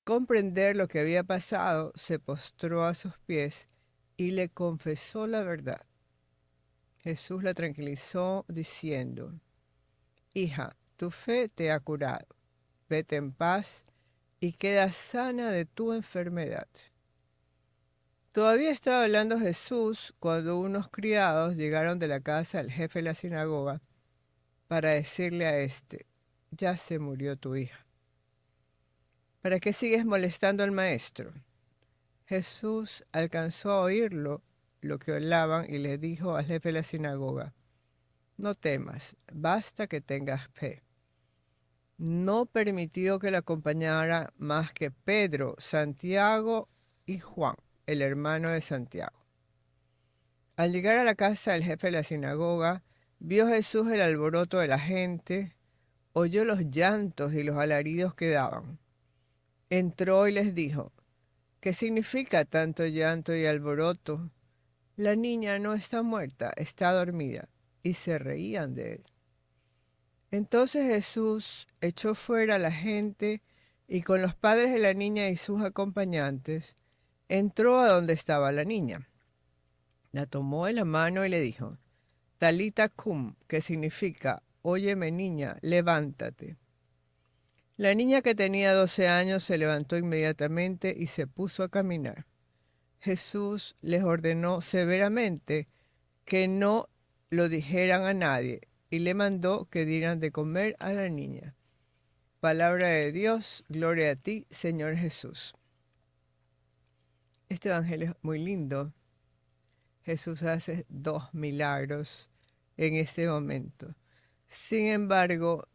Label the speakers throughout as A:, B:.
A: comprender lo que había pasado, se postró a sus pies y le confesó la verdad. Jesús la tranquilizó diciendo: Hija, tu fe te ha curado. Vete en paz y queda sana de tu enfermedad. Todavía estaba hablando Jesús cuando unos criados llegaron de la casa del jefe de la sinagoga para decirle a éste: ya se murió tu hija. ¿Para qué sigues molestando al maestro? Jesús alcanzó a oírlo, lo que hablaban, y le dijo al jefe de la sinagoga: no temas, basta que tengas fe. No permitió que le acompañara más que Pedro, Santiago y Juan, el hermano de Santiago. Al llegar a la casa del jefe de la sinagoga, vio Jesús el alboroto de la gente, oyó los llantos y los alaridos que daban. Entró y les dijo: ¿qué significa tanto llanto y alboroto? La niña no está muerta, está dormida. Y se reían de él. Entonces Jesús echó fuera a la gente y con los padres de la niña y sus acompañantes entró a donde estaba la niña. La tomó de la mano y le dijo: Talita cum, que significa: óyeme niña, levántate. La niña, que tenía 12 años, se levantó inmediatamente y se puso a caminar. Jesús les ordenó severamente que no lo dijeran a nadie y le mandó que dieran de comer a la niña. Palabra de Dios, gloria a ti, Señor Jesús. Este evangelio es muy lindo. Jesús hace 2 milagros en este momento. Sin embargo,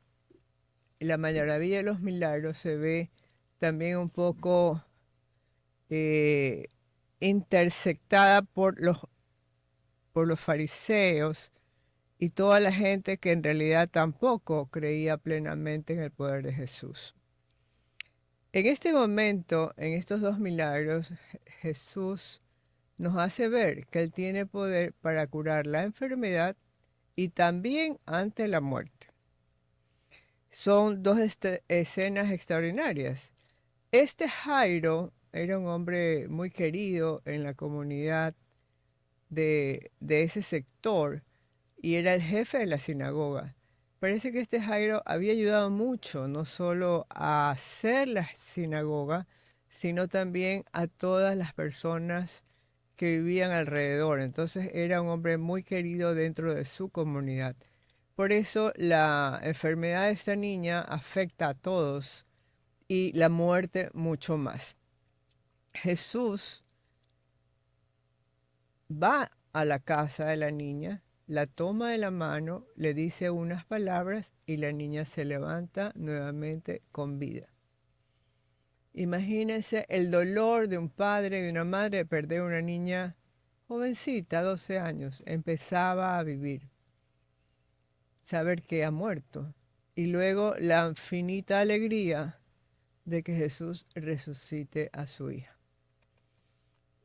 A: la maravilla de los milagros se ve también un poco eh, intersectada por los fariseos y toda la gente que en realidad tampoco creía plenamente en el poder de Jesús. En este momento, en estos 2 milagros, Jesús nos hace ver que Él tiene poder para curar la enfermedad y también ante la muerte. Son dos escenas extraordinarias. Este Jairo era un hombre muy querido en la comunidad de ese sector y era el jefe de la sinagoga. Parece que este Jairo había ayudado mucho, no solo a hacer la sinagoga, sino también a todas las personas que vivían alrededor. Entonces era un hombre muy querido dentro de su comunidad. Por eso la enfermedad de esta niña afecta a todos y la muerte mucho más. Jesús va a la casa de la niña, la toma de la mano, le dice unas palabras y la niña se levanta nuevamente con vida. Imagínense el dolor de un padre y una madre de perder una niña jovencita, 12 años, empezaba a vivir, saber que ha muerto. Y luego la infinita alegría de que Jesús resucite a su hija.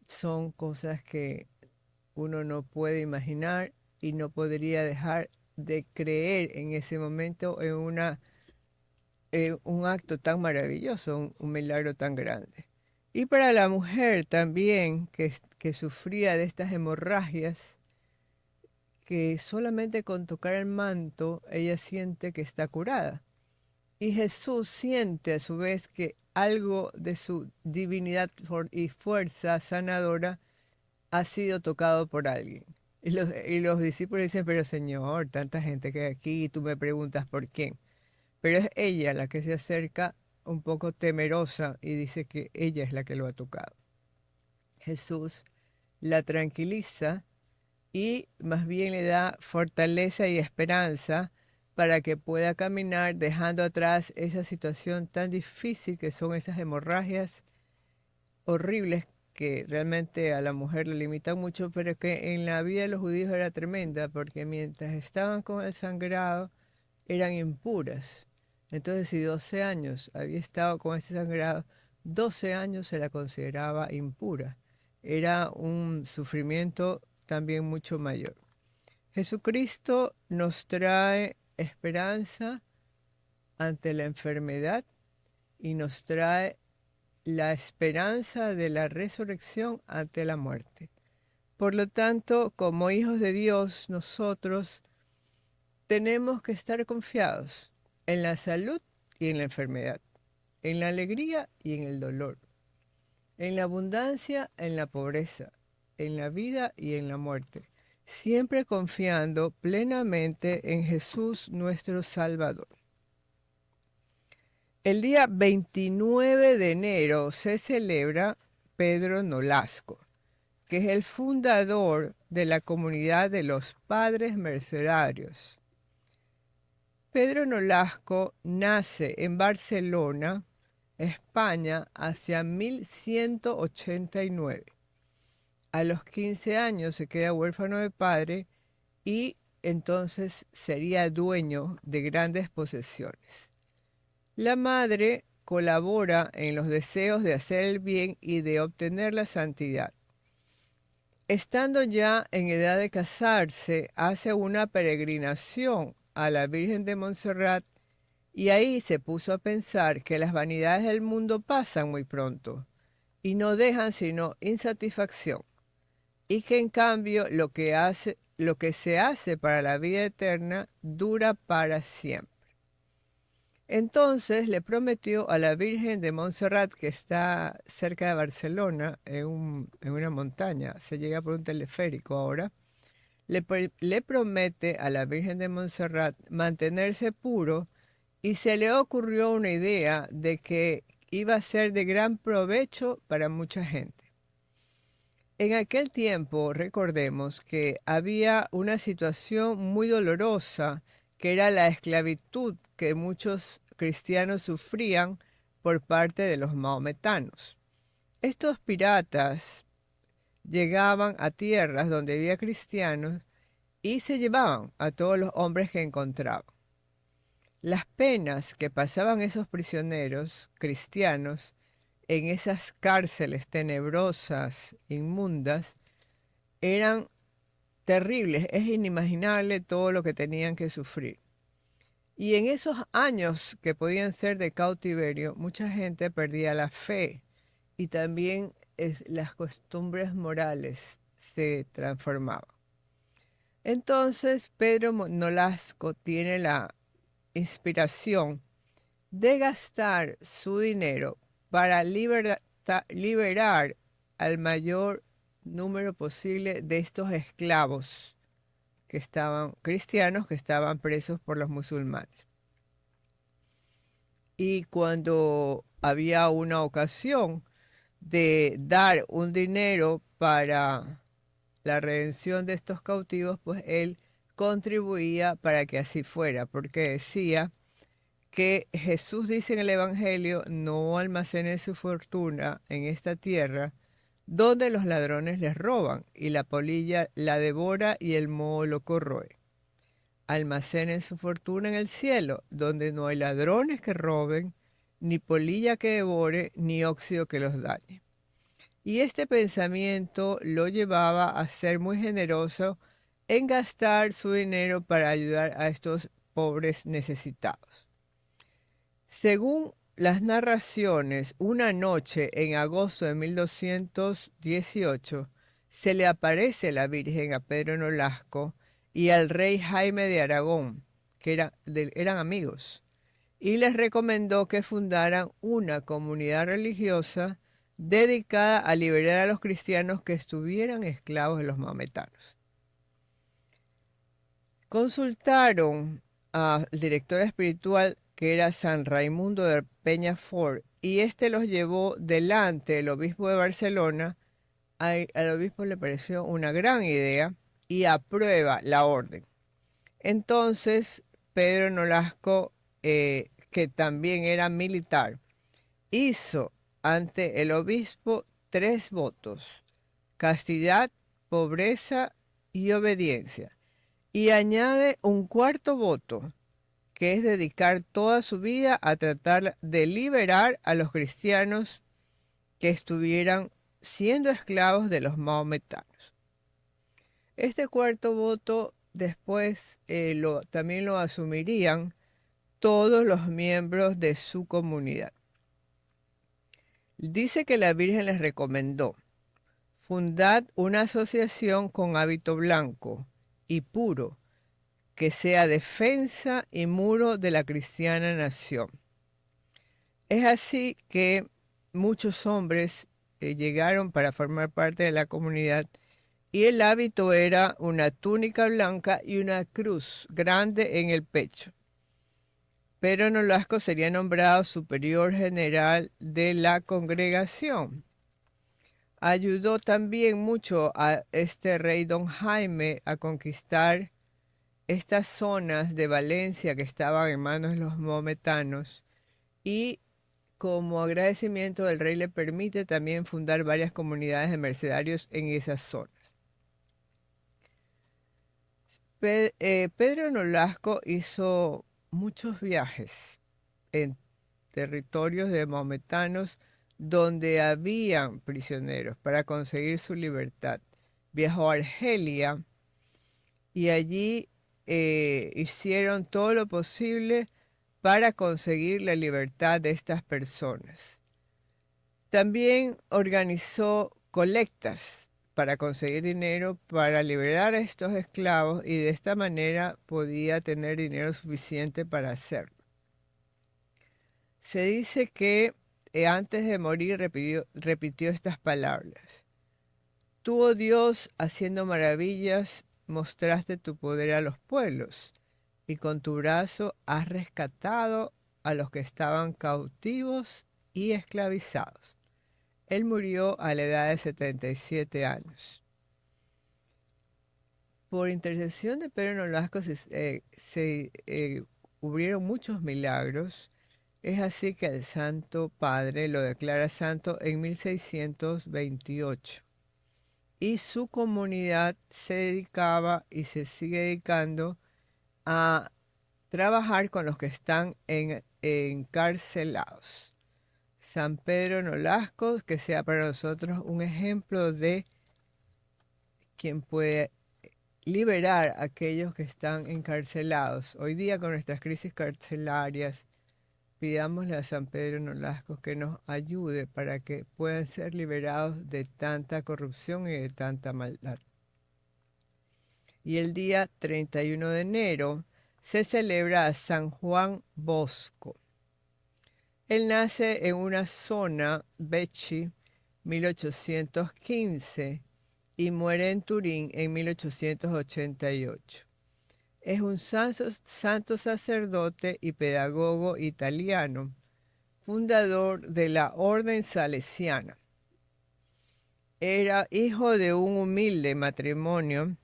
A: Son cosas que uno no puede imaginar y no podría dejar de creer en ese momento en un acto tan maravilloso, un milagro tan grande. Y para la mujer también que sufría de estas hemorragias, que solamente con tocar el manto ella siente que está curada. Y Jesús siente a su vez que algo de su divinidad y fuerza sanadora ha sido tocado por alguien. Y los discípulos dicen: pero Señor, tanta gente que hay aquí y tú me preguntas por quién. Pero es ella la que se acerca un poco temerosa y dice que ella es la que lo ha tocado. Jesús la tranquiliza y más bien le da fortaleza y esperanza para que pueda caminar dejando atrás esa situación tan difícil que son esas hemorragias horribles que realmente a la mujer le limitan mucho, pero que en la vida de los judíos era tremenda, porque mientras estaban con el sangrado eran impuras. Entonces, si 12 años había estado con este sangrado, 12 años se la consideraba impura. Era un sufrimiento también mucho mayor. Jesucristo nos trae esperanza ante la enfermedad y nos trae la esperanza de la resurrección ante la muerte. Por lo tanto, como hijos de Dios, nosotros tenemos que estar confiados en la salud y en la enfermedad, en la alegría y en el dolor, en la abundancia, en la pobreza, en la vida y en la muerte, siempre confiando plenamente en Jesús nuestro Salvador. El día 29 de enero se celebra Pedro Nolasco, que es el fundador de la comunidad de los Padres Mercedarios. Pedro Nolasco nace en Barcelona, España, hacia 1189. A los 15 años se queda huérfano de padre y entonces sería dueño de grandes posesiones. La madre colabora en los deseos de hacer el bien y de obtener la santidad. Estando ya en edad de casarse, hace una peregrinación a la Virgen de Montserrat y ahí se puso a pensar que las vanidades del mundo pasan muy pronto y no dejan sino insatisfacción, y que en cambio lo que se hace para la vida eterna dura para siempre. Entonces le prometió a la Virgen de Montserrat, que está cerca de Barcelona, en una montaña, se llega por un teleférico ahora, le promete a la Virgen de Montserrat mantenerse puro y se le ocurrió una idea de que iba a ser de gran provecho para mucha gente. En aquel tiempo, recordemos que había una situación muy dolorosa, que era la esclavitud que muchos cristianos sufrían por parte de los maometanos. Estos piratas llegaban a tierras donde había cristianos y se llevaban a todos los hombres que encontraban. Las penas que pasaban esos prisioneros cristianos en esas cárceles tenebrosas, inmundas, eran terribles. Es inimaginable todo lo que tenían que sufrir. Y en esos años que podían ser de cautiverio, mucha gente perdía la fe y también las costumbres morales se transformaban. Entonces Pedro Nolasco tiene la inspiración de gastar su dinero para liberar al mayor número posible de estos esclavos que estaban cristianos, que estaban presos por los musulmanes. Y cuando había una ocasión de dar un dinero para la redención de estos cautivos, pues él contribuía para que así fuera, porque decía que Jesús dice en el Evangelio: no almacenen su fortuna en esta tierra, donde los ladrones les roban y la polilla la devora y el moho lo corroe. Almacenen su fortuna en el cielo, donde no hay ladrones que roben, ni polilla que devore, ni óxido que los dañe. Y este pensamiento lo llevaba a ser muy generoso en gastar su dinero para ayudar a estos pobres necesitados. Según las narraciones, una noche en agosto de 1218 se le aparece la Virgen a Pedro Nolasco y al rey Jaime de Aragón, que eran amigos, y les recomendó que fundaran una comunidad religiosa dedicada a liberar a los cristianos que estuvieran esclavos de los maometanos. Consultaron al director espiritual, que era San Raimundo de Peñafort, y este los llevó delante del obispo de Barcelona. Al obispo le pareció una gran idea y aprueba la orden. Entonces Pedro Nolasco, que también era militar, hizo ante el obispo 3 votos: castidad, pobreza y obediencia. Y añade un cuarto voto, que es dedicar toda su vida a tratar de liberar a los cristianos que estuvieran siendo esclavos de los maometanos. Este cuarto voto después también lo asumirían todos los miembros de su comunidad. Dice que la Virgen les recomendó: fundad una asociación con hábito blanco y puro, que sea defensa y muro de la cristiana nación. Es así que muchos hombres llegaron para formar parte de la comunidad, y el hábito era una túnica blanca y una cruz grande en el pecho. Pedro Nolasco sería nombrado superior general de la congregación. Ayudó también mucho a este rey don Jaime a conquistar estas zonas de Valencia que estaban en manos de los maometanos, y como agradecimiento el rey le permite también fundar varias comunidades de mercedarios en esas zonas. Pedro Nolasco hizo muchos viajes en territorios de maometanos donde habían prisioneros para conseguir su libertad. Viajó a Argelia y allí hicieron todo lo posible para conseguir la libertad de estas personas. También organizó colectas para conseguir dinero para liberar a estos esclavos, y de esta manera podía tener dinero suficiente para hacerlo. Se dice que antes de morir repitió estas palabras: Tú, oh Dios, haciendo maravillas, mostraste tu poder a los pueblos, y con tu brazo has rescatado a los que estaban cautivos y esclavizados. Él murió a la edad de 77 años. Por intercesión de Pedro Nolasco se hubrieron muchos milagros. Es así que el Santo Padre lo declara santo en 1628. Y su comunidad se dedicaba y se sigue dedicando a trabajar con los que están encarcelados. San Pedro Nolasco, que sea para nosotros un ejemplo de quien puede liberar a aquellos que están encarcelados. Hoy día, con nuestras crisis carcelarias, pidámosle a San Pedro Nolasco que nos ayude para que puedan ser liberados de tanta corrupción y de tanta maldad. Y el día 31 de enero se celebra a San Juan Bosco. Él nace en una zona, Becci, 1815, y muere en Turín en 1888. Es un santo sacerdote y pedagogo italiano, fundador de la Orden Salesiana. Era hijo de un humilde matrimonio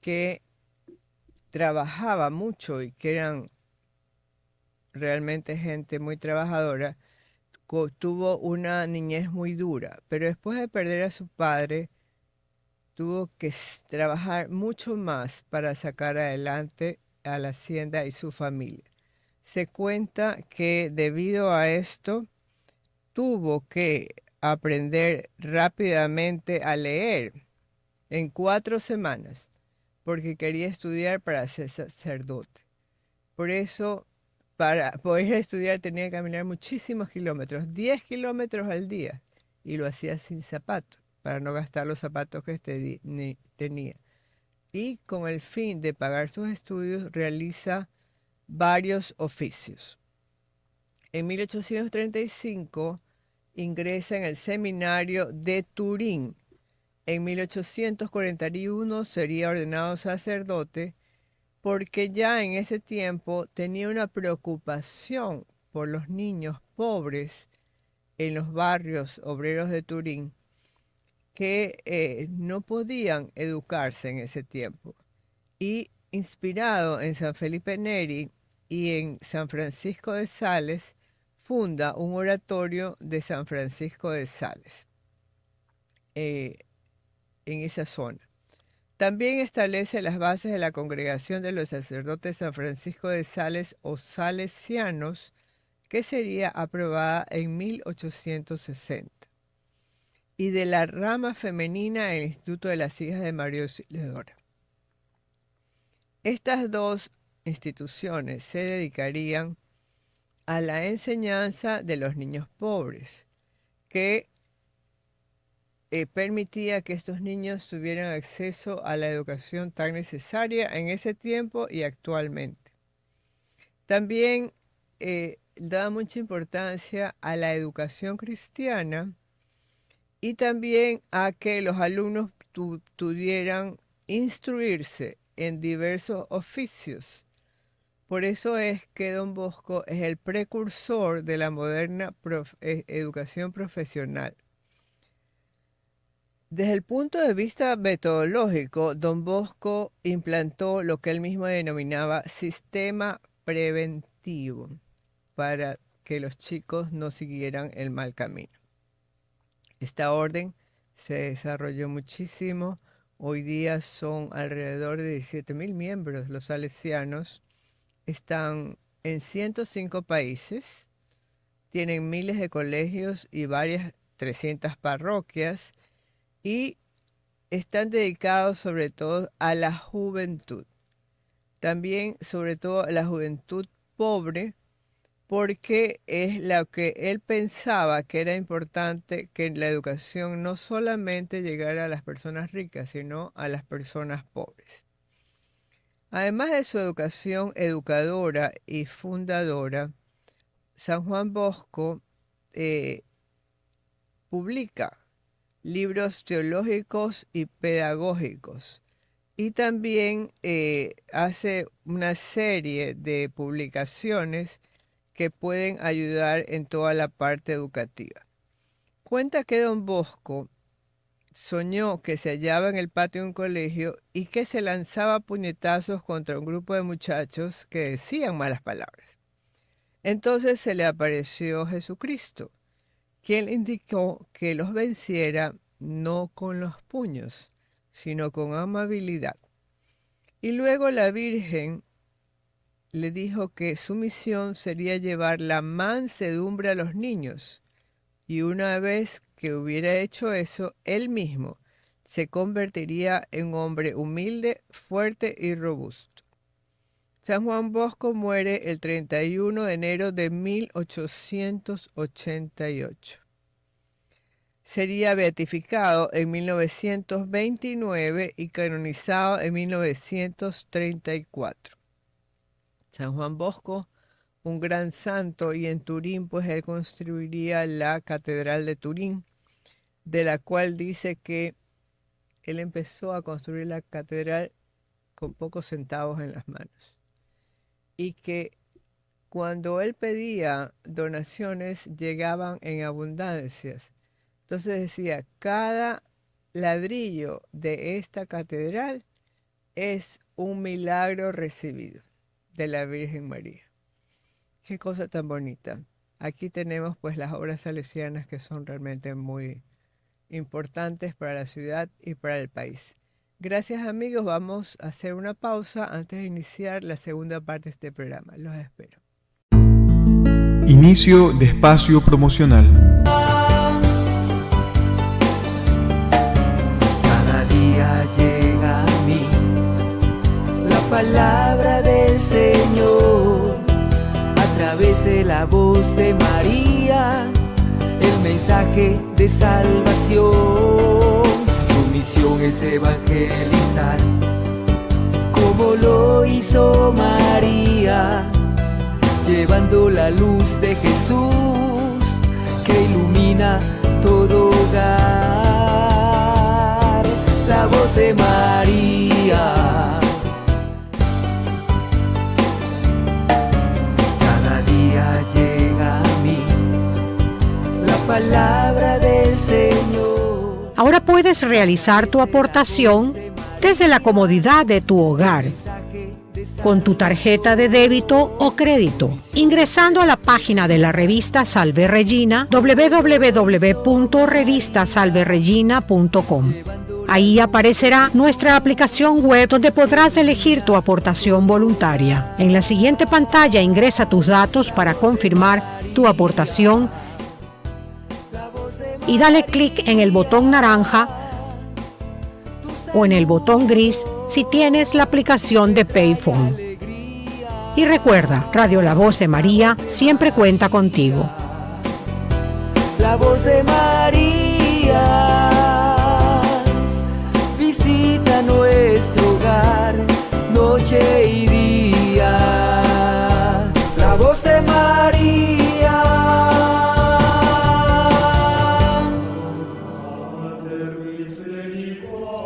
A: que trabajaba mucho y que eran realmente gente muy trabajadora. Tuvo una niñez muy dura, pero después de perder a su padre, tuvo que trabajar mucho más para sacar adelante a la hacienda y su familia. Se cuenta que debido a esto tuvo que aprender rápidamente a leer en 4 semanas, porque quería estudiar para ser sacerdote. Por eso, para poder estudiar tenía que caminar muchísimos kilómetros, 10 kilómetros al día, y lo hacía sin zapatos, para no gastar los zapatos que tenía. Y con el fin de pagar sus estudios, realiza varios oficios. En 1835 ingresa en el seminario de Turín. En 1841 sería ordenado sacerdote, porque ya en ese tiempo tenía una preocupación por los niños pobres en los barrios obreros de Turín, que no podían educarse en ese tiempo. Y inspirado en San Felipe Neri y en San Francisco de Sales, funda un oratorio de San Francisco de Sales en esa zona. También establece las bases de la Congregación de los Sacerdotes San Francisco de Sales o Salesianos, que sería aprobada en 1860, y de la rama femenina del Instituto de las Hijas de María Auxiliadora. Estas dos instituciones se dedicarían a la enseñanza de los niños pobres, que permitía que estos niños tuvieran acceso a la educación tan necesaria en ese tiempo y actualmente. También daba mucha importancia a la educación cristiana y también a que los alumnos pudieran instruirse en diversos oficios. Por eso es que Don Bosco es el precursor de la moderna educación profesional. Desde el punto de vista metodológico, Don Bosco implantó lo que él mismo denominaba sistema preventivo para que los chicos no siguieran el mal camino. Esta orden se desarrolló muchísimo. Hoy día son alrededor de 17.000 miembros los salesianos. Están en 105 países, tienen miles de colegios y varias 300 parroquias y están dedicados sobre todo a la juventud. También sobre todo a la juventud pobre, porque es lo que él pensaba que era importante, que la educación no solamente llegara a las personas ricas, sino a las personas pobres. Además de su educación educadora y fundadora, San Juan Bosco publica libros teológicos y pedagógicos y también hace una serie de publicaciones que pueden ayudar en toda la parte educativa. Cuenta que Don Bosco soñó que se hallaba en el patio de un colegio y que se lanzaba puñetazos contra un grupo de muchachos que decían malas palabras. Entonces se le apareció Jesucristo, quien le indicó que los venciera no con los puños, sino con amabilidad. Y luego la Virgen le dijo que su misión sería llevar la mansedumbre a los niños. Y una vez que hubiera hecho eso, él mismo se convertiría en un hombre humilde, fuerte y robusto. San Juan Bosco muere el 31 de enero de 1888. Sería beatificado en 1929 y canonizado en 1934. San Juan Bosco, un gran santo, y en Turín pues él construiría la Catedral de Turín, de la cual dice que él empezó a construir la catedral con pocos centavos en las manos y que cuando él pedía donaciones llegaban en abundancias. Entonces decía, cada ladrillo de esta catedral es un milagro recibido de la Virgen María. Qué cosa tan bonita. Aquí tenemos pues las obras salesianas que son realmente muy importantes para la ciudad y para el país. Gracias amigos, vamos a hacer una pausa antes de iniciar la segunda parte de este programa. Los espero.
B: Inicio de espacio promocional.
C: Cada día llega a mí la palabra del Señor a través de la voz de María, el mensaje de salvación. Su misión es evangelizar, como lo hizo María, llevando la luz de Jesús que ilumina todo hogar. La voz de María. Cada día llega a mí la palabra del Señor.
D: Ahora puedes realizar tu aportación desde la comodidad de tu hogar, con tu tarjeta de débito o crédito, ingresando a la página de la revista Salve Regina, www.revistasalveregina.com. Ahí aparecerá nuestra aplicación web donde podrás elegir tu aportación voluntaria. En la siguiente pantalla ingresa tus datos para confirmar tu aportación y dale clic en el botón naranja o en el botón gris si tienes la aplicación de Payphone. Y recuerda, Radio La Voz de María siempre cuenta contigo.
C: La voz de María visita nuestro hogar, noche y día. La voz de María.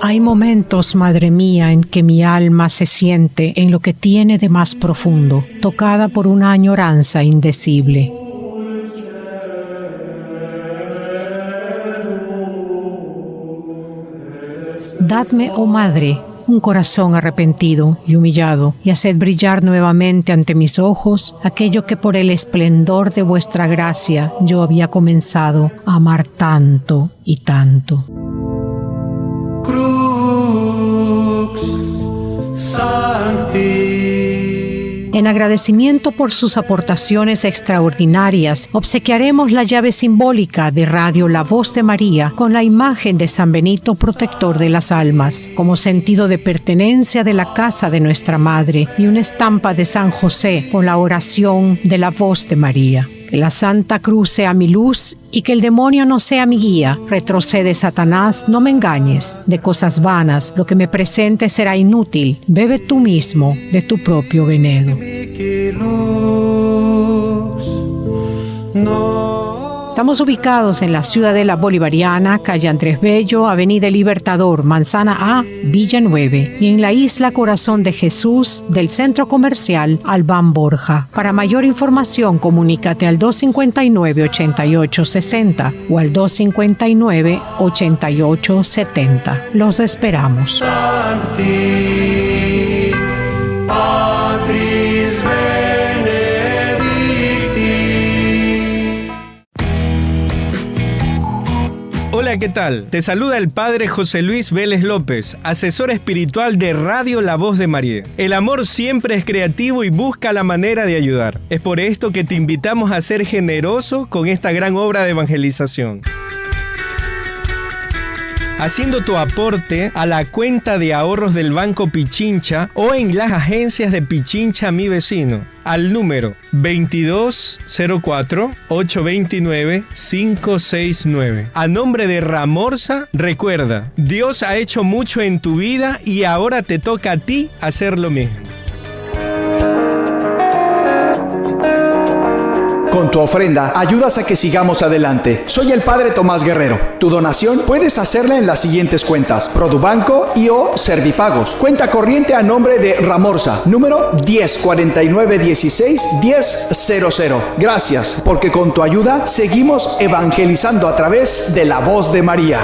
D: Hay momentos, Madre mía, en que mi alma se siente en lo que tiene de más profundo, tocada por una añoranza indecible. Dadme, oh Madre, un corazón arrepentido y humillado, y haced brillar nuevamente ante mis ojos aquello que por el esplendor de vuestra gracia yo había comenzado a amar tanto y tanto.
C: Crux Sancti.
D: En agradecimiento por sus aportaciones extraordinarias, obsequiaremos la llave simbólica de Radio La Voz de María con la imagen de San Benito, protector de las almas, como sentido de pertenencia de la casa de nuestra Madre, y una estampa de San José con la oración de la Voz de María. Que la Santa Cruz sea mi luz y que el demonio no sea mi guía. Retrocede, Satanás, no me engañes. De cosas vanas, lo que me presente será inútil. Bebe tú mismo de tu propio veneno. Estamos ubicados en la Ciudadela Bolivariana, calle Andrés Bello, Avenida Libertador, Manzana A, Villa 9, y en la isla Corazón de Jesús del Centro Comercial Albán Borja. Para mayor información, comunícate al 259-8860 o al 259-8870. Los esperamos.
C: Sancti, Patris
E: Hola, ¿qué tal? Te saluda el Padre José Luis Vélez López, asesor espiritual de Radio La Voz de María. El amor siempre es creativo y busca la manera de ayudar. Es por esto que te invitamos a ser generoso con esta gran obra de evangelización, haciendo tu aporte a la cuenta de ahorros del Banco Pichincha o en las agencias de Pichincha Mi Vecino, al número 2204-829-569. A nombre de Ramorza, recuerda, Dios ha hecho mucho en tu vida y ahora te toca a ti hacer lo mismo.
F: Con tu ofrenda, ayudas a que sigamos adelante. Soy el Padre Tomás Guerrero. Tu donación puedes hacerla en las siguientes cuentas: Produbanco y o Servipagos. Cuenta corriente a nombre de Ramorza, número 1049161000. Gracias, porque con tu ayuda seguimos evangelizando a través de la voz de María.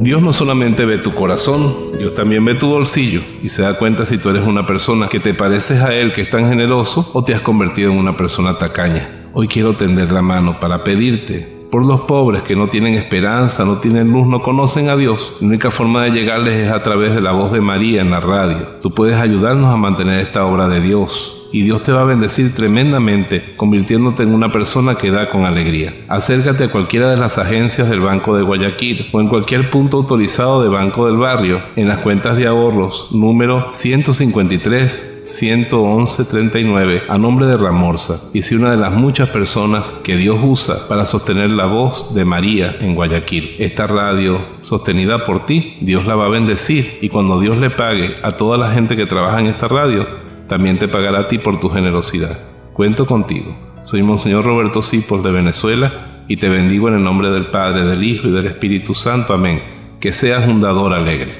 G: Dios no solamente ve tu corazón, Dios también ve tu bolsillo y se da cuenta si tú eres una persona que te pareces a Él, que es tan generoso, o te has convertido en una persona tacaña. Hoy quiero tender la mano para pedirte por los pobres que no tienen esperanza, no tienen luz, no conocen a Dios. La única forma de llegarles es a través de la voz de María en la radio. Tú puedes ayudarnos a mantener esta obra de Dios. Y Dios te va a bendecir tremendamente, convirtiéndote en una persona que da con alegría. Acércate a cualquiera de las agencias del Banco de Guayaquil o en cualquier punto autorizado de Banco del Barrio, en las cuentas de ahorros número 153-111-39 a nombre de Ramorza, y si una de las muchas personas que Dios usa para sostener la voz de María en Guayaquil. Esta radio, sostenida por ti, Dios la va a bendecir, y cuando Dios le pague a toda la gente que trabaja en esta radio, también te pagará a ti por tu generosidad. Cuento contigo. Soy Monseñor Roberto Cipos de Venezuela y te bendigo en el nombre del Padre, del Hijo y del Espíritu Santo. Amén. Que seas un dador alegre.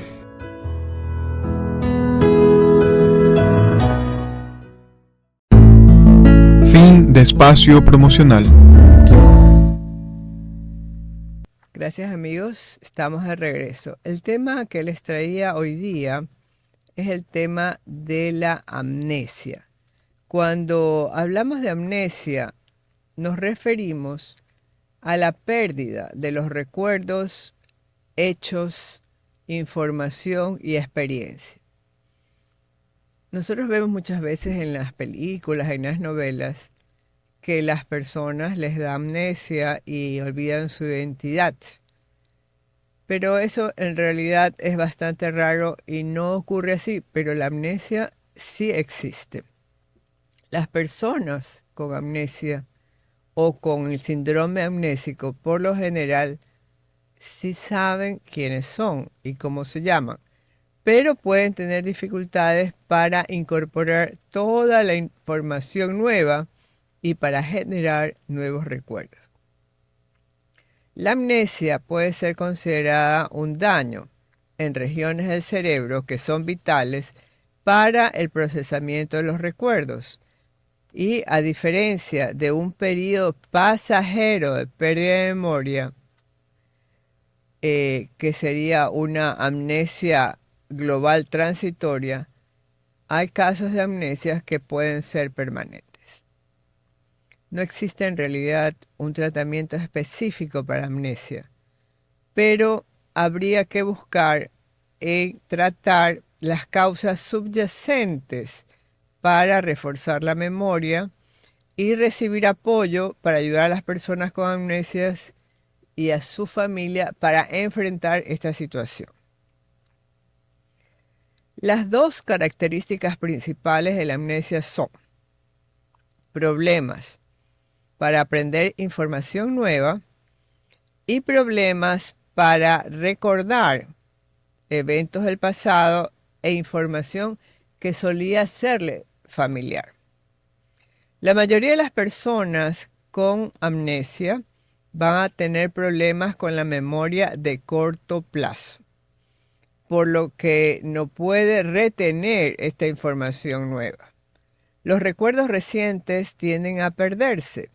B: Fin de espacio promocional.
A: Gracias, amigos. Estamos de regreso. El tema que les traía hoy día es el tema de la amnesia. Cuando hablamos de amnesia, nos referimos a la pérdida de los recuerdos, hechos, información y experiencia. Nosotros vemos muchas veces en las películas, en las novelas, que las personas les da amnesia y olvidan su identidad. Pero eso en realidad es bastante raro y no ocurre así, pero la amnesia sí existe. Las personas con amnesia o con el síndrome amnésico, por lo general, sí saben quiénes son y cómo se llaman, pero pueden tener dificultades para incorporar toda la información nueva y para generar nuevos recuerdos. La amnesia puede ser considerada un daño en regiones del cerebro que son vitales para el procesamiento de los recuerdos. Y a diferencia de un periodo pasajero de pérdida de memoria, que sería una amnesia global transitoria, hay casos de amnesias que pueden ser permanentes. No existe en realidad un tratamiento específico para amnesia, pero habría que buscar tratar las causas subyacentes para reforzar la memoria y recibir apoyo para ayudar a las personas con amnesias y a su familia para enfrentar esta situación. Las dos características principales de la amnesia son problemas para aprender información nueva y problemas para recordar eventos del pasado e información que solía serle familiar. La mayoría de las personas con amnesia van a tener problemas con la memoria de corto plazo, por lo que no puede retener esta información nueva. Los recuerdos recientes tienden a perderse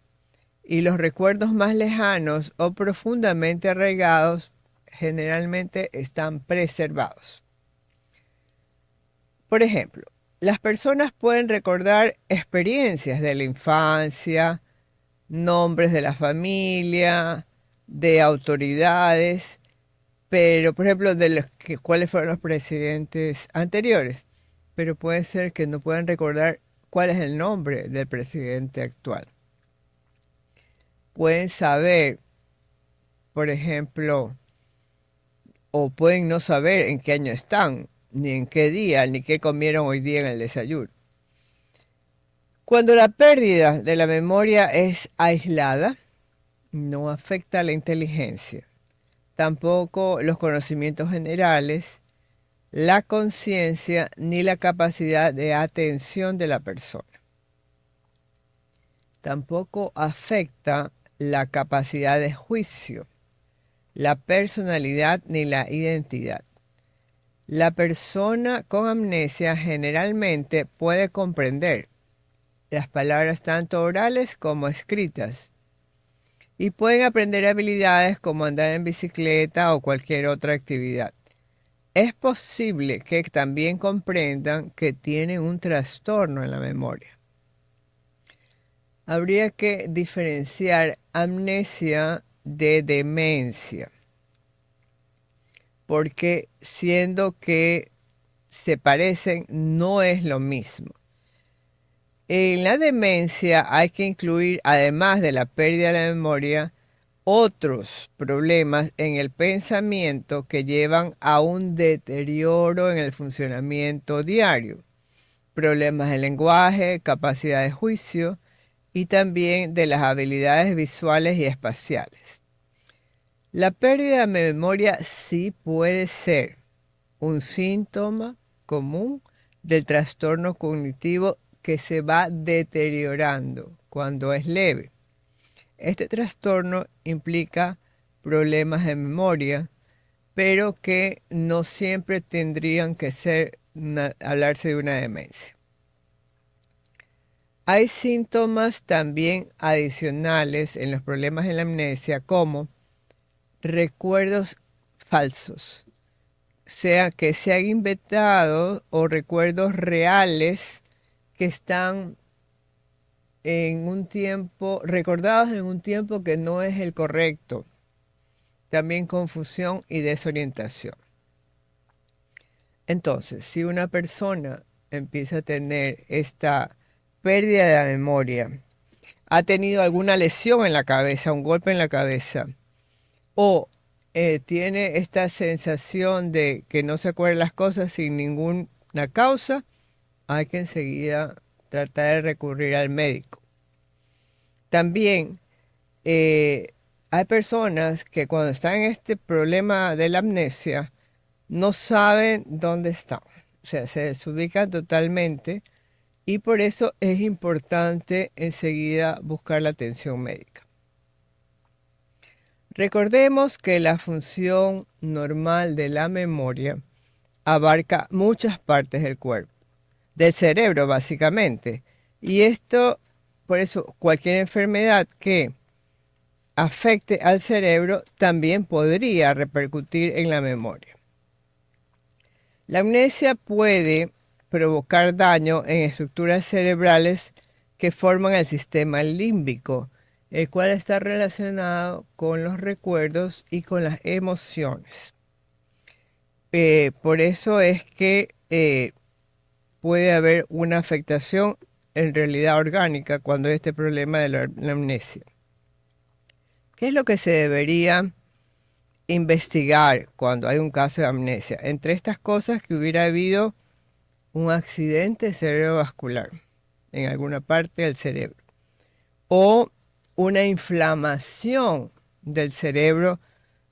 A: y los recuerdos más lejanos o profundamente arraigados generalmente están preservados. Por ejemplo, las personas pueden recordar experiencias de la infancia, nombres de la familia, de autoridades, pero por ejemplo cuáles fueron los presidentes anteriores, pero puede ser que no puedan recordar cuál es el nombre del presidente actual. Pueden saber, por ejemplo, o pueden no saber en qué año están, ni en qué día, ni qué comieron hoy día en el desayuno. Cuando la pérdida de la memoria es aislada, no afecta a la inteligencia, tampoco los conocimientos generales, la conciencia ni la capacidad de atención de la persona. Tampoco afecta la capacidad de juicio, la personalidad ni la identidad. La persona con amnesia generalmente puede comprender las palabras tanto orales como escritas y pueden aprender habilidades como andar en bicicleta o cualquier otra actividad. Es posible que también comprendan que tienen un trastorno en la memoria. Habría que diferenciar amnesia de demencia, porque siendo que se parecen, no es lo mismo. En la demencia hay que incluir, además de la pérdida de la memoria, otros problemas en el pensamiento que llevan a un deterioro en el funcionamiento diario. Problemas de lenguaje, capacidad de juicio y también de las habilidades visuales y espaciales. La pérdida de memoria sí puede ser un síntoma común del trastorno cognitivo que se va deteriorando cuando es leve. Este trastorno implica problemas de memoria, pero que no siempre tendrían que hablarse de una demencia. Hay síntomas también adicionales en los problemas de la amnesia, como recuerdos falsos, sea que se han inventado, o recuerdos reales que están recordados en un tiempo que no es el correcto. También confusión y desorientación. Entonces, si una persona empieza a tener esta pérdida de la memoria ha tenido alguna lesión en la cabeza, un golpe en la cabeza, o tiene esta sensación de que no se acuerda las cosas sin ninguna causa, hay que enseguida tratar de recurrir al médico. También hay personas que cuando están en este problema de la amnesia no saben dónde están, o sea, se desubican totalmente y por eso es importante enseguida buscar la atención médica. Recordemos que la función normal de la memoria abarca muchas partes del cuerpo, del cerebro básicamente, y esto, por eso cualquier enfermedad que afecte al cerebro también podría repercutir en la memoria. La amnesia puede provocar daño en estructuras cerebrales que forman el sistema límbico, el cual está relacionado con los recuerdos y con las emociones. Por eso es que puede haber una afectación en realidad orgánica cuando hay este problema de la amnesia. ¿Qué es lo que se debería investigar cuando hay un caso de amnesia? Entre estas cosas, que hubiera habido un accidente cerebrovascular en alguna parte del cerebro o una inflamación del cerebro,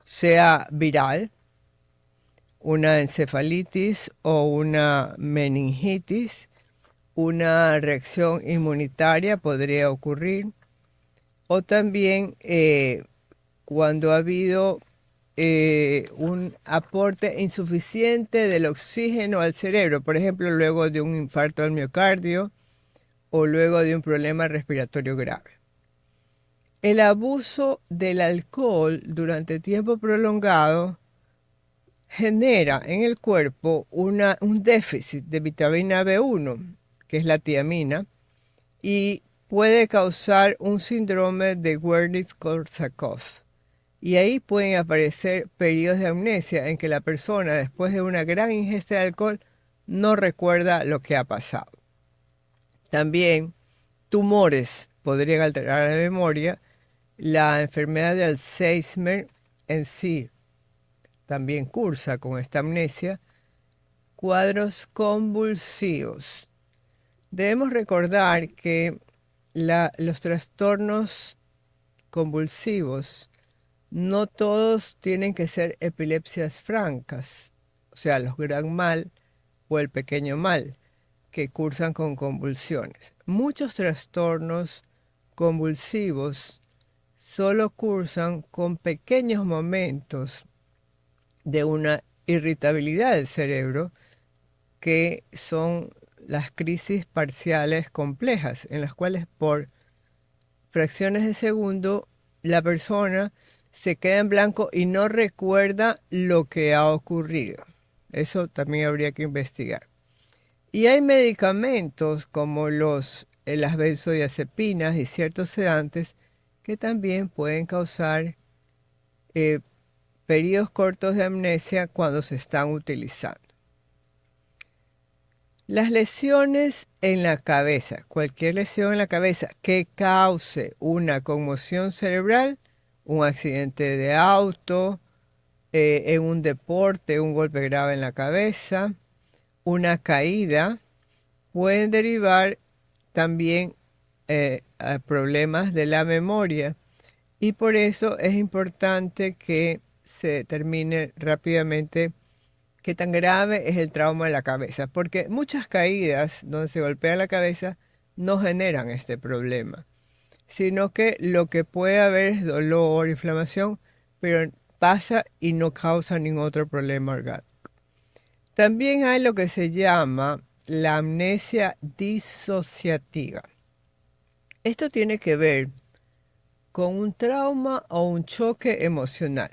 A: sea viral, una encefalitis o una meningitis, una reacción inmunitaria podría ocurrir, o también cuando ha habido un aporte insuficiente del oxígeno al cerebro, por ejemplo, luego de un infarto al miocardio o luego de un problema respiratorio grave. El abuso del alcohol durante tiempo prolongado genera en el cuerpo un déficit de vitamina B1, que es la tiamina, y puede causar un síndrome de Wernicke-Korsakoff. Y ahí pueden aparecer periodos de amnesia en que la persona, después de una gran ingesta de alcohol, no recuerda lo que ha pasado. También tumores podrían alterar la memoria. La enfermedad de Alzheimer en sí también cursa con esta amnesia. Cuadros convulsivos. Debemos recordar que los trastornos convulsivos no todos tienen que ser epilepsias francas, o sea, los gran mal o el pequeño mal, que cursan con convulsiones. Muchos trastornos convulsivos solo cursan con pequeños momentos de una irritabilidad del cerebro, que son las crisis parciales complejas, en las cuales por fracciones de segundo la persona se queda en blanco y no recuerda lo que ha ocurrido. Eso también habría que investigar. Y hay medicamentos como las benzodiazepinas y ciertos sedantes que también pueden causar periodos cortos de amnesia cuando se están utilizando. Las lesiones en la cabeza, cualquier lesión en la cabeza que cause una conmoción cerebral, un accidente de auto, en un deporte, un golpe grave en la cabeza, una caída, pueden derivar también a problemas de la memoria, y por eso es importante que se determine rápidamente qué tan grave es el trauma de la cabeza, porque muchas caídas donde se golpea la cabeza no generan este problema, sino que lo que puede haber es dolor, inflamación, pero pasa y no causa ningún otro problema orgánico. También hay lo que se llama la amnesia disociativa. Esto tiene que ver con un trauma o un choque emocional.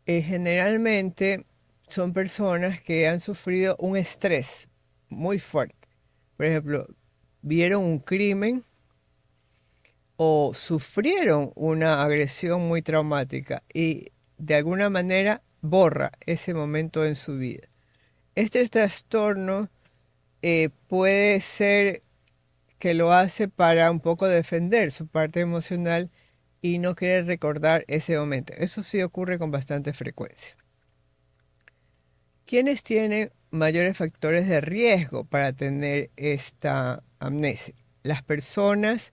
A: Generalmente son personas que han sufrido un estrés muy fuerte. Por ejemplo, vieron un crimen o sufrieron una agresión muy traumática y de alguna manera borra ese momento en su vida. Este trastorno puede ser que lo hace para un poco defender su parte emocional y no querer recordar ese momento. Eso sí ocurre con bastante frecuencia. ¿Quiénes tienen mayores factores de riesgo para tener esta amnesia? Las personas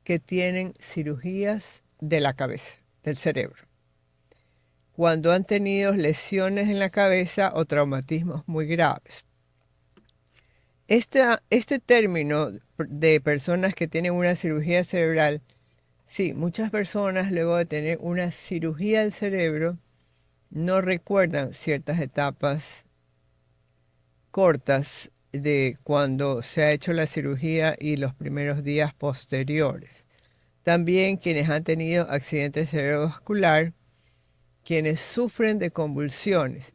A: que tienen cirugías de la cabeza, del cerebro, cuando han tenido lesiones en la cabeza o traumatismos muy graves. Este término de personas que tienen una cirugía cerebral, sí, muchas personas luego de tener una cirugía del cerebro no recuerdan ciertas etapas cortas de cuando se ha hecho la cirugía y los primeros días posteriores. También quienes han tenido accidentes cerebrovascular, quienes sufren de convulsiones.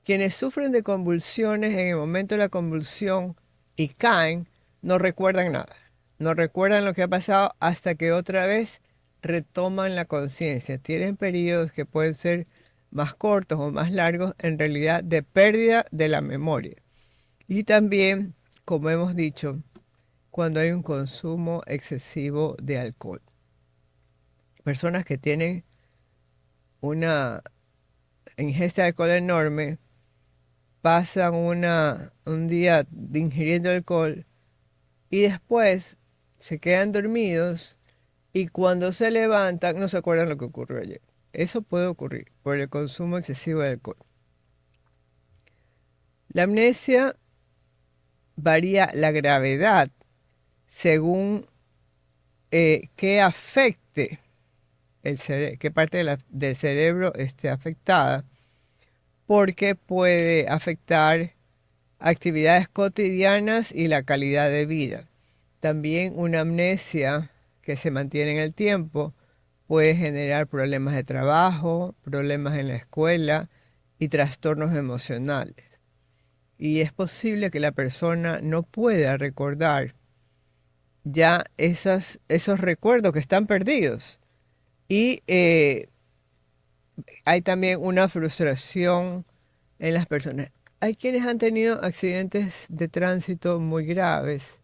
A: Quienes sufren de convulsiones en el momento de la convulsión y caen, no recuerdan nada. No recuerdan lo que ha pasado hasta que otra vez retoman la conciencia. Tienen periodos que pueden ser más cortos o más largos, en realidad de pérdida de la memoria. Y también, como hemos dicho, cuando hay un consumo excesivo de alcohol. Personas que tienen una ingesta de alcohol enorme, pasan un día ingiriendo alcohol y después se quedan dormidos y cuando se levantan no se acuerdan lo que ocurrió ayer. Eso puede ocurrir por el consumo excesivo de alcohol. La amnesia varía la gravedad según qué afecte qué parte del cerebro esté afectada, porque puede afectar actividades cotidianas y la calidad de vida. También una amnesia que se mantiene en el tiempo puede generar problemas de trabajo, problemas en la escuela y trastornos emocionales. Y es posible que la persona no pueda recordar ya esos recuerdos que están perdidos. Y hay también una frustración en las personas. Hay quienes han tenido accidentes de tránsito muy graves,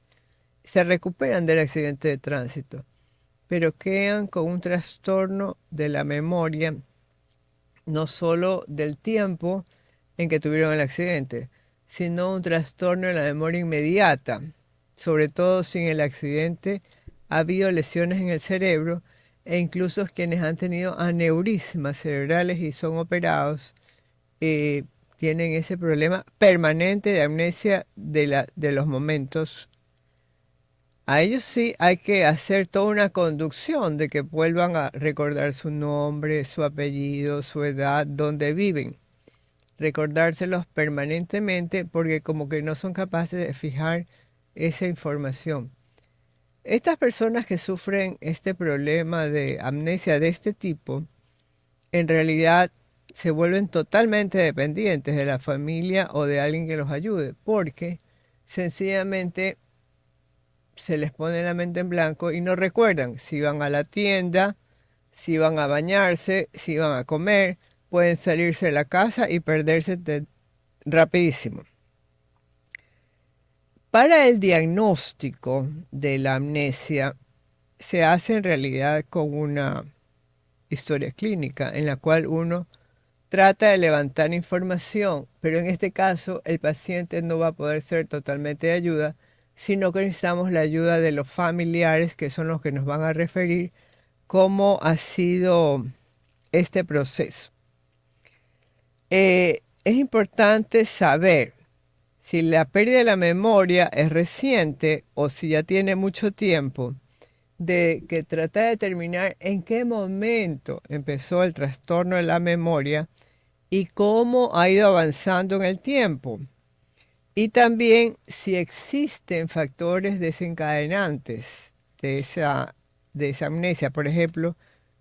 A: se recuperan del accidente de tránsito, pero quedan con un trastorno de la memoria, no solo del tiempo en que tuvieron el accidente, sino un trastorno de la memoria inmediata, sobre todo si en el accidente ha habido lesiones en el cerebro e incluso quienes han tenido aneurismas cerebrales y son operados, tienen ese problema permanente de amnesia de los momentos. A ellos sí hay que hacer toda una conducción de que vuelvan a recordar su nombre, su apellido, su edad, dónde viven. Recordárselos permanentemente porque como que no son capaces de fijar esa información. Estas personas que sufren este problema de amnesia de este tipo, en realidad se vuelven totalmente dependientes de la familia o de alguien que los ayude, porque sencillamente se les pone la mente en blanco y no recuerdan si van a la tienda, si van a bañarse, si van a comer, pueden salirse de la casa y perderse rapidísimo. Para el diagnóstico de la amnesia se hace en realidad con una historia clínica en la cual uno trata de levantar información, pero en este caso el paciente no va a poder ser totalmente de ayuda, sino que necesitamos la ayuda de los familiares, que son los que nos van a referir cómo ha sido este proceso. Es importante saber si la pérdida de la memoria es reciente o si ya tiene mucho tiempo, de que tratar de determinar en qué momento empezó el trastorno de la memoria y cómo ha ido avanzando en el tiempo. Y también si existen factores desencadenantes de esa amnesia, por ejemplo,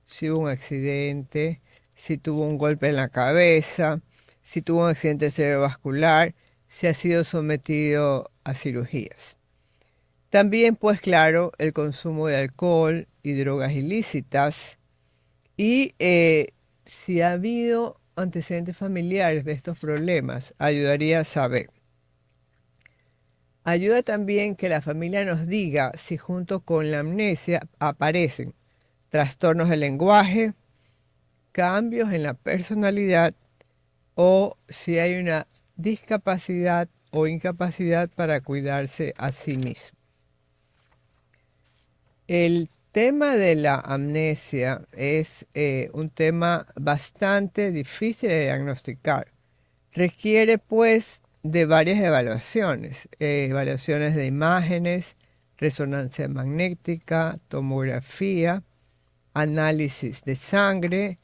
A: si hubo un accidente, si tuvo un golpe en la cabeza, si tuvo un accidente cerebrovascular, si ha sido sometido a cirugías. También, pues claro, el consumo de alcohol y drogas ilícitas y si ha habido antecedentes familiares de estos problemas, ayudaría a saber. Ayuda también que la familia nos diga si junto con la amnesia aparecen trastornos del lenguaje, cambios en la personalidad o si hay una discapacidad o incapacidad para cuidarse a sí mismo. El tema de la amnesia es un tema bastante difícil de diagnosticar. Requiere pues de varias evaluaciones, evaluaciones de imágenes, resonancia magnética, tomografía, análisis de sangre.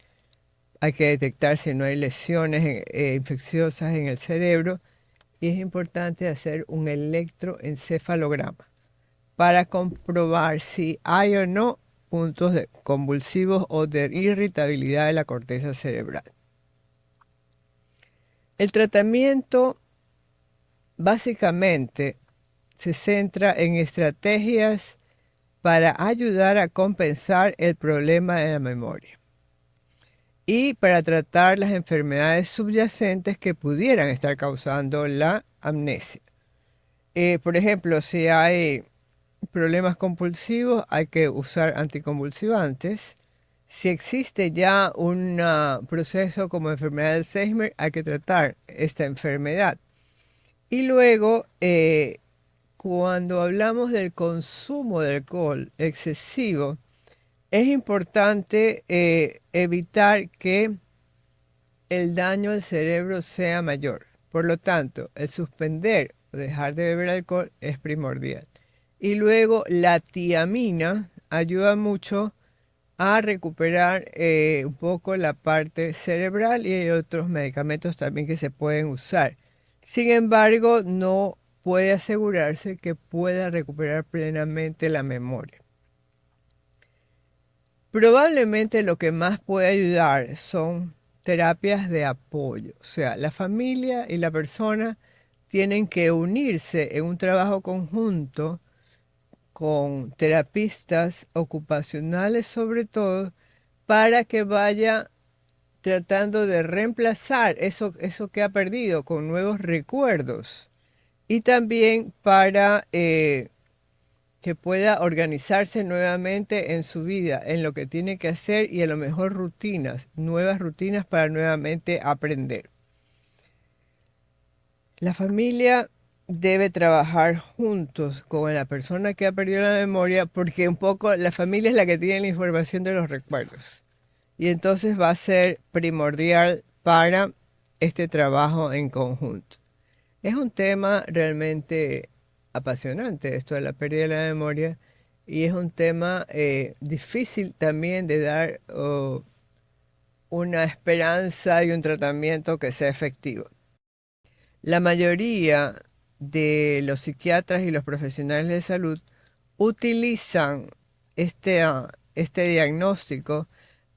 A: Hay que detectar si no hay lesiones infecciosas en el cerebro y es importante hacer un electroencefalograma para comprobar si hay o no puntos convulsivos o de irritabilidad de la corteza cerebral. El tratamiento básicamente se centra en estrategias para ayudar a compensar el problema de la memoria y para tratar las enfermedades subyacentes que pudieran estar causando la amnesia. Por ejemplo, si hay problemas compulsivos, hay que usar anticonvulsivantes. Si existe ya un proceso como enfermedad de Alzheimer, hay que tratar esta enfermedad. Y luego, cuando hablamos del consumo de alcohol excesivo, es importante evitar que el daño al cerebro sea mayor. Por lo tanto, el suspender o dejar de beber alcohol es primordial. Y luego la tiamina ayuda mucho a recuperar un poco la parte cerebral y hay otros medicamentos también que se pueden usar. Sin embargo, no puede asegurarse que pueda recuperar plenamente la memoria. Probablemente lo que más puede ayudar son terapias de apoyo. O sea, la familia y la persona tienen que unirse en un trabajo conjunto con terapistas ocupacionales sobre todo, para que vaya tratando de reemplazar eso que ha perdido con nuevos recuerdos y también para que pueda organizarse nuevamente en su vida, en lo que tiene que hacer y a lo mejor nuevas rutinas para nuevamente aprender. La familia debe trabajar juntos con la persona que ha perdido la memoria porque un poco la familia es la que tiene la información de los recuerdos. Y entonces va a ser primordial para este trabajo en conjunto. Es un tema realmente apasionante esto de la pérdida de la memoria y es un tema difícil también de dar una esperanza y un tratamiento que sea efectivo. La mayoría de los psiquiatras y los profesionales de salud utilizan este diagnóstico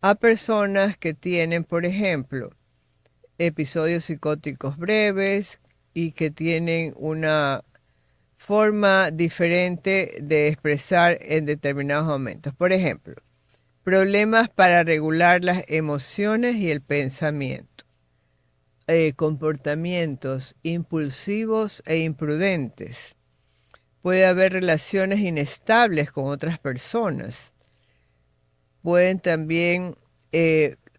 A: a personas que tienen, por ejemplo, episodios psicóticos breves y que tienen una forma diferente de expresar en determinados momentos. Por ejemplo, problemas para regular las emociones y el pensamiento. Comportamientos impulsivos e imprudentes. Puede haber relaciones inestables con otras personas. Pueden también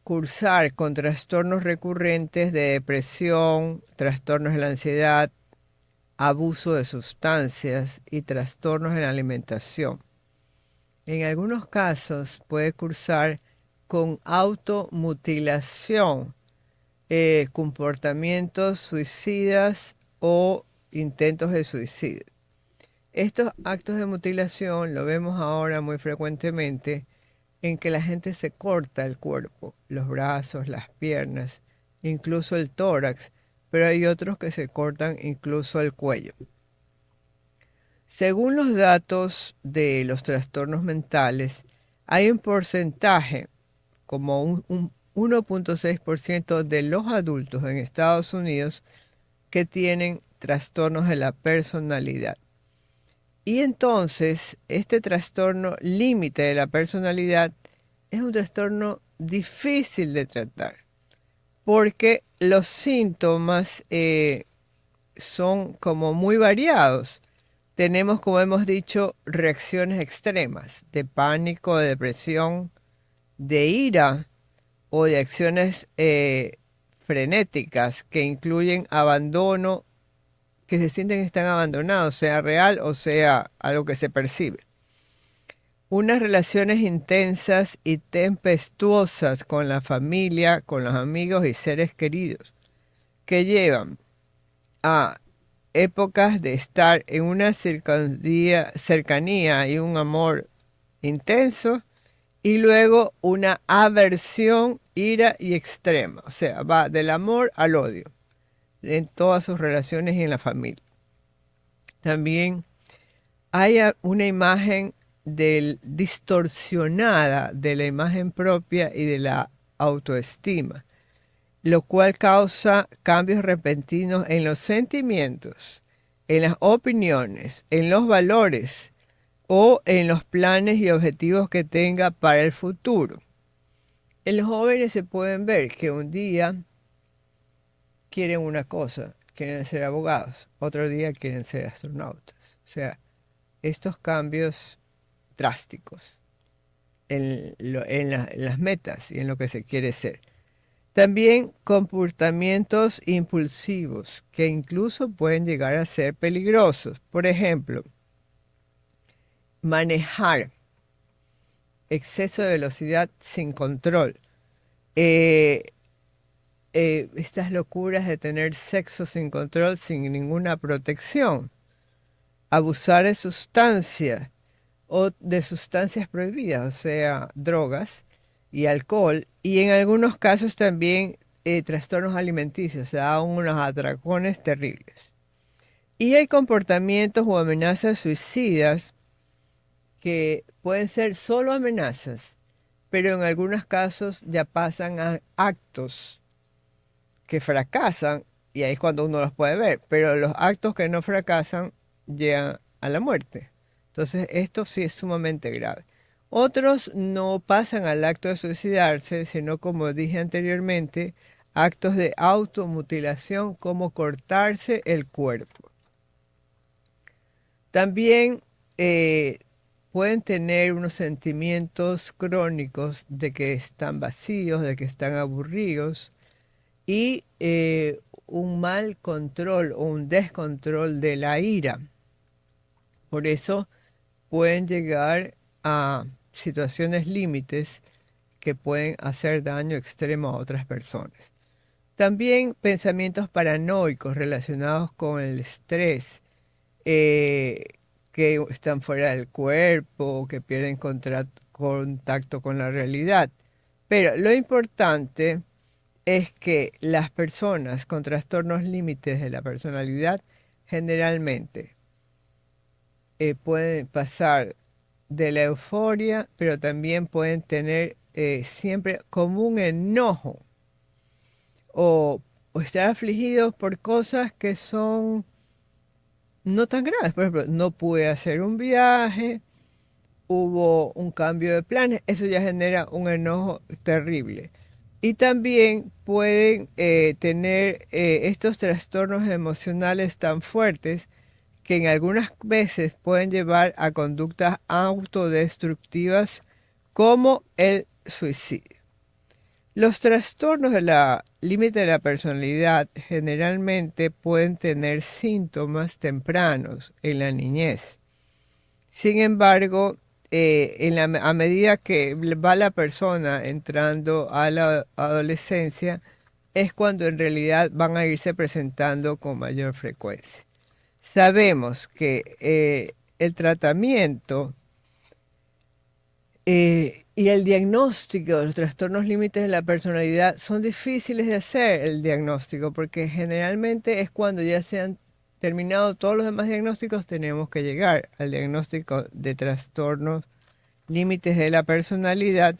A: cursar con trastornos recurrentes de depresión, trastornos de la ansiedad, abuso de sustancias y trastornos en la alimentación. En algunos casos puede cursar con automutilación, comportamientos suicidas o intentos de suicidio. Estos actos de mutilación lo vemos ahora muy frecuentemente en que la gente se corta el cuerpo, los brazos, las piernas, incluso el tórax, pero hay otros que se cortan incluso el cuello. Según los datos de los trastornos mentales, hay un porcentaje, como un 1.6% de los adultos en Estados Unidos que tienen trastornos de la personalidad. Y entonces, este trastorno límite de la personalidad es un trastorno difícil de tratar, porque los síntomas son como muy variados. Tenemos, como hemos dicho, reacciones extremas de pánico, de depresión, de ira o de acciones frenéticas que incluyen abandono, que se sienten que están abandonados, sea real o sea algo que se percibe. Unas relaciones intensas y tempestuosas con la familia, con los amigos y seres queridos, que llevan a épocas de estar en una cercanía y un amor intenso, y luego una aversión, ira y extrema. O sea, va del amor al odio en todas sus relaciones y en la familia. También hay una imagen distorsionada de la imagen propia y de la autoestima, lo cual causa cambios repentinos en los sentimientos, en las opiniones, en los valores o en los planes y objetivos que tenga para el futuro. En los jóvenes se pueden ver que un día quieren una cosa, quieren ser abogados, otro día quieren ser astronautas. O sea, estos cambios drásticos en las metas y en lo que se quiere ser. También comportamientos impulsivos que incluso pueden llegar a ser peligrosos. Por ejemplo, manejar exceso de velocidad sin control. Estas locuras de tener sexo sin control, sin ninguna protección. Abusar de sustancias o de sustancias prohibidas, o sea, drogas y alcohol, y en algunos casos también trastornos alimenticios, o sea, unos atracones terribles. Y hay comportamientos o amenazas suicidas que pueden ser solo amenazas, pero en algunos casos ya pasan a actos que fracasan, y ahí es cuando uno los puede ver, pero los actos que no fracasan llegan a la muerte. Entonces, esto sí es sumamente grave. Otros no pasan al acto de suicidarse, sino, como dije anteriormente, actos de automutilación, como cortarse el cuerpo. También pueden tener unos sentimientos crónicos de que están vacíos, de que están aburridos, y un mal control o un descontrol de la ira. Por eso pueden llegar a situaciones límites que pueden hacer daño extremo a otras personas. También pensamientos paranoicos relacionados con el estrés, que están fuera del cuerpo, que pierden contacto con la realidad. Pero lo importante es que las personas con trastornos límites de la personalidad generalmente pueden pasar de la euforia, pero también pueden tener siempre como un enojo o estar afligidos por cosas que son no tan graves. Por ejemplo, no pude hacer un viaje, hubo un cambio de planes, eso ya genera un enojo terrible. Y también pueden tener estos trastornos emocionales tan fuertes que en algunas veces pueden llevar a conductas autodestructivas como el suicidio. Los trastornos de la límite de la personalidad generalmente pueden tener síntomas tempranos en la niñez. Sin embargo, a medida que va la persona entrando a la adolescencia, es cuando en realidad van a irse presentando con mayor frecuencia. Sabemos que el tratamiento y el diagnóstico de los trastornos límites de la personalidad son difíciles de hacer el diagnóstico, porque generalmente es cuando ya se han terminado todos los demás diagnósticos, tenemos que llegar al diagnóstico de trastornos límites de la personalidad,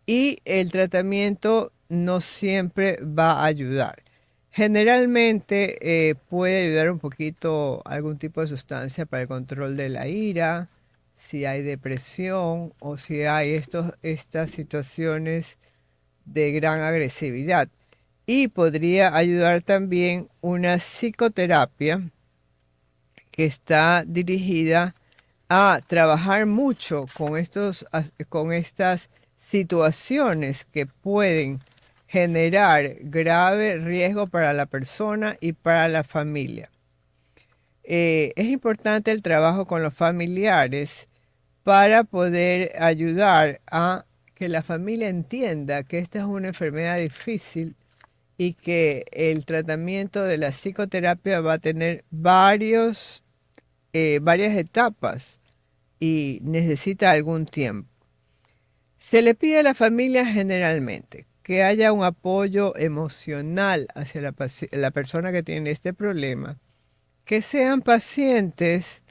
A: y el tratamiento no siempre va a ayudar. Generalmente puede ayudar un poquito algún tipo de sustancia para el control de la ira, si hay depresión o si hay estas situaciones de gran agresividad. Y podría ayudar también una psicoterapia, que está dirigida a trabajar mucho con estas situaciones que pueden generar grave riesgo para la persona y para la familia. Es importante el trabajo con los familiares para poder ayudar a que la familia entienda que esta es una enfermedad difícil y que el tratamiento de la psicoterapia va a tener varias etapas y necesita algún tiempo. Se le pide a la familia generalmente que haya un apoyo emocional hacia la persona que tiene este problema, que sean pacientes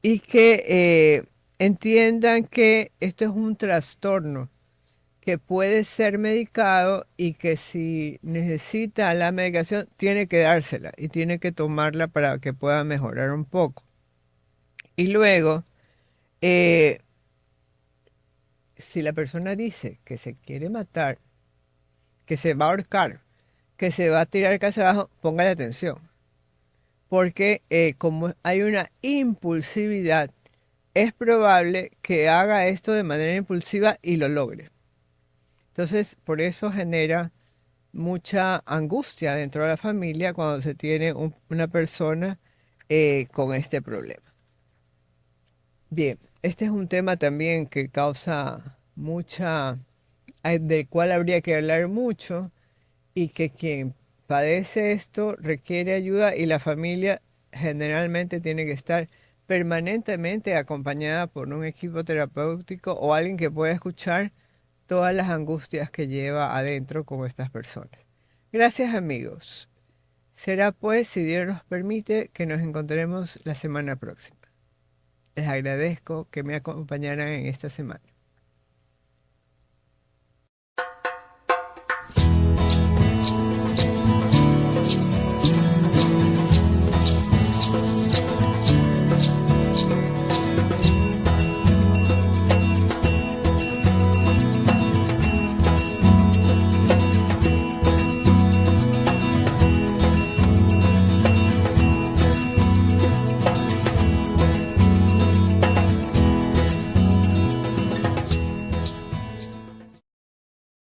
A: y que entiendan que esto es un trastorno que puede ser medicado y que si necesita la medicación tiene que dársela y tiene que tomarla para que pueda mejorar un poco. Y luego, si la persona dice que se quiere matar, que se va a ahorcar, que se va a tirar casa abajo, póngale atención. Porque como hay una impulsividad, es probable que haga esto de manera impulsiva y lo logre. Entonces, por eso genera mucha angustia dentro de la familia cuando se tiene una persona con este problema. Bien, este es un tema también que causa del cual habría que hablar mucho y que quien padece esto requiere ayuda y la familia generalmente tiene que estar permanentemente acompañada por un equipo terapéutico o alguien que pueda escuchar todas las angustias que lleva adentro con estas personas. Gracias, amigos. Será pues, si Dios nos permite, que nos encontremos la semana próxima. Les agradezco que me acompañaran en esta semana.